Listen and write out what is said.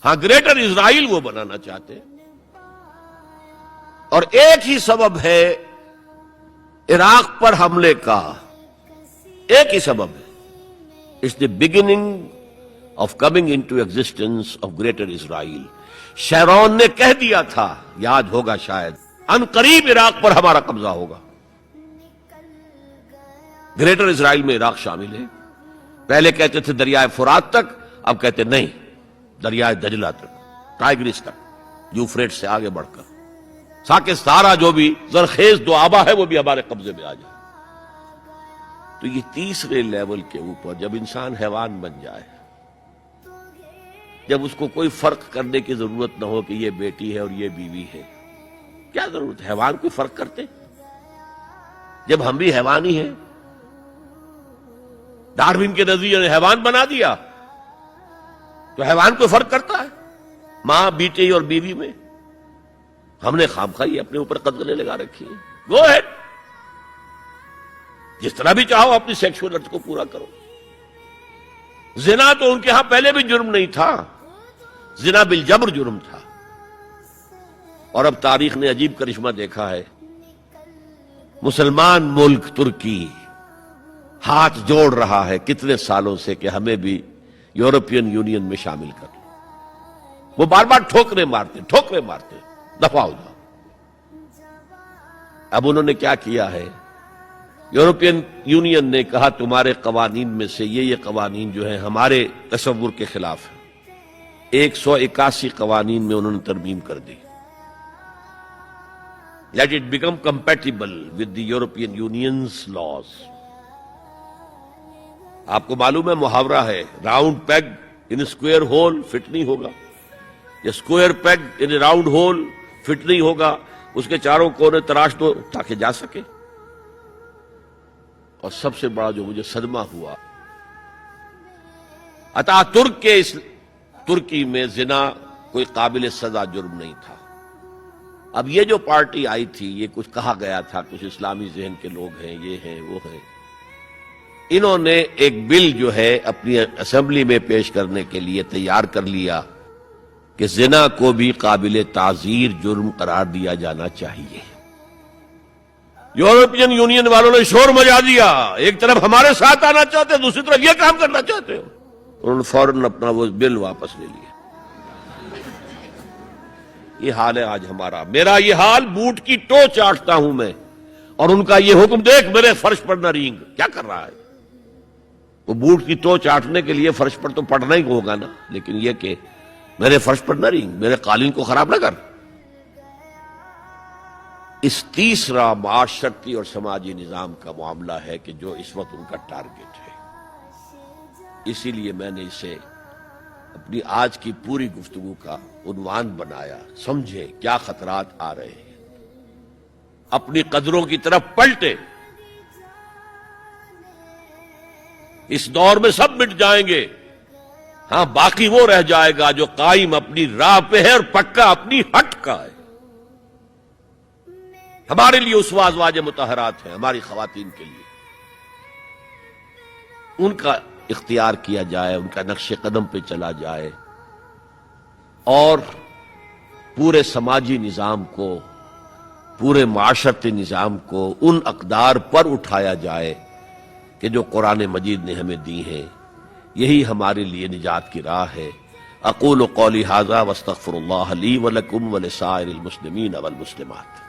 ہاں گریٹر اسرائیل وہ بنانا چاہتے ہیں، اور ایک ہی سبب ہے عراق پر حملے کا، ایک ہی سبب ہے، it's the beginning of coming into existence of Greater Israel. Sharon نے کہہ دیا تھا، یاد ہوگا شاید، ان قریب عراق پر ہمارا قبضہ ہوگا۔ گریٹر اسرائیل میں عراق شامل ہے۔ پہلے کہتے تھے دریائے فرات تک، اب کہتے نہیں، دریائے دجلہ تک، ٹائگرس تک، یوفریٹس سے آگے بڑھ کر، تاکہ سارا جو بھی زرخیز دوآبا ہے وہ بھی ہمارے قبضے میں آ جائے۔ تو یہ تیسرے لیول کے اوپر جب انسان حیوان بن جائے، جب اس کو کوئی فرق کرنے کی ضرورت نہ ہو کہ یہ بیٹی ہے اور یہ بیوی ہے، کیا ضرورت ہے؟ حیوان کوئی فرق کرتے؟ جب ہم بھی حیوان ہی ہیں، ڈارون کے نظریے نے حیوان بنا دیا، تو حیوان کوئی فرق کرتا ہے ماں بیٹی اور بیوی میں؟ ہم نے خامخواہی اپنے اوپر قدغنیں لگا رکھی ہے۔ گو ہیڈ، جس طرح بھی چاہو اپنی سیکشول ارتھ کو پورا کرو۔ زنا تو ان کے ہاں پہلے بھی جرم نہیں تھا، زنا بالجبر جرم تھا، اور اب تاریخ نے عجیب کرشمہ دیکھا ہے۔ مسلمان ملک ترکی ہاتھ جوڑ رہا ہے کتنے سالوں سے کہ ہمیں بھی یورپین یونین میں شامل کر لو۔ وہ بار بار ٹھوکریں مارتے، دفعہ ہو جاؤ۔ اب انہوں نے کیا کیا ہے؟ یورپین یونین نے کہا تمہارے قوانین میں سے یہ قوانین جو ہیں ہمارے تصور کے خلاف ہیں۔ 181 قوانین میں انہوں نے ترمیم کر دی۔ Let it become compatible with the European Union's laws۔ آپ کو معلوم ہے محاورہ ہے، round peg in square hole fit نہیں ہوگا، یا square peg in round hole fit نہیں ہوگا، اس کے چاروں کونے تراش دو تاکہ جا سکے۔ اور سب سے بڑا جو مجھے صدمہ ہوا، اتا ترک کے اس ترکی میں زنا کوئی قابل سزا جرم نہیں تھا۔ اب یہ جو پارٹی آئی تھی، یہ کچھ کہا گیا تھا، کچھ اسلامی ذہن کے لوگ ہیں، یہ ہیں وہ ہیں، انہوں نے ایک بل جو ہے اپنی اسمبلی میں پیش کرنے کے لیے تیار کر لیا کہ زنا کو بھی قابل تعزیر جرم قرار دیا جانا چاہیے۔ یورپین یونین والوں نے شور مچا دیا، ایک طرف ہمارے ساتھ آنا چاہتے، دوسری طرف یہ کام کرنا چاہتے ہو۔ انہوں نے فوراً اپنا وہ بل واپس لے لیا۔ یہ حال ہے آج ہمارا، میرا یہ حال بوٹ کی ٹو چاٹتا ہوں میں، اور ان کا یہ حکم دیکھ میرے فرش پر نہ رینگ، کیا کر رہا ہے؟ وہ بوٹ کی ٹو چاٹنے کے لیے فرش پر تو پڑنا ہی ہوگا نا، لیکن یہ کہ میرے فرش پر نہ رینگ، میرے قالین کو خراب نہ کر۔ اس تیسرا معاشرتی اور سماجی نظام کا معاملہ ہے کہ جو اس وقت ان کا ٹارگٹ ہے۔ اسی لیے میں نے اسے اپنی آج کی پوری گفتگو کا عنوان بنایا، سمجھے کیا خطرات آ رہے ہیں، اپنی قدروں کی طرف پلٹے۔ اس دور میں سب مٹ جائیں گے، ہاں باقی وہ رہ جائے گا جو قائم اپنی راہ پہ ہے اور پکا اپنی ہٹ کا ہے۔ ہمارے لیے اسوہ ازواج مطہرات ہیں، ہماری خواتین کے لیے، ان کا اختیار کیا جائے، ان کا نقش قدم پہ چلا جائے، اور پورے سماجی نظام کو، پورے معاشرتی نظام کو ان اقدار پر اٹھایا جائے کہ جو قرآن مجید نے ہمیں دی ہیں۔ یہی ہمارے لیے نجات کی راہ ہے۔ اقول قولی ھذا واستغفر اللہ لی ولکم ولسائر المسلمین والمسلمات۔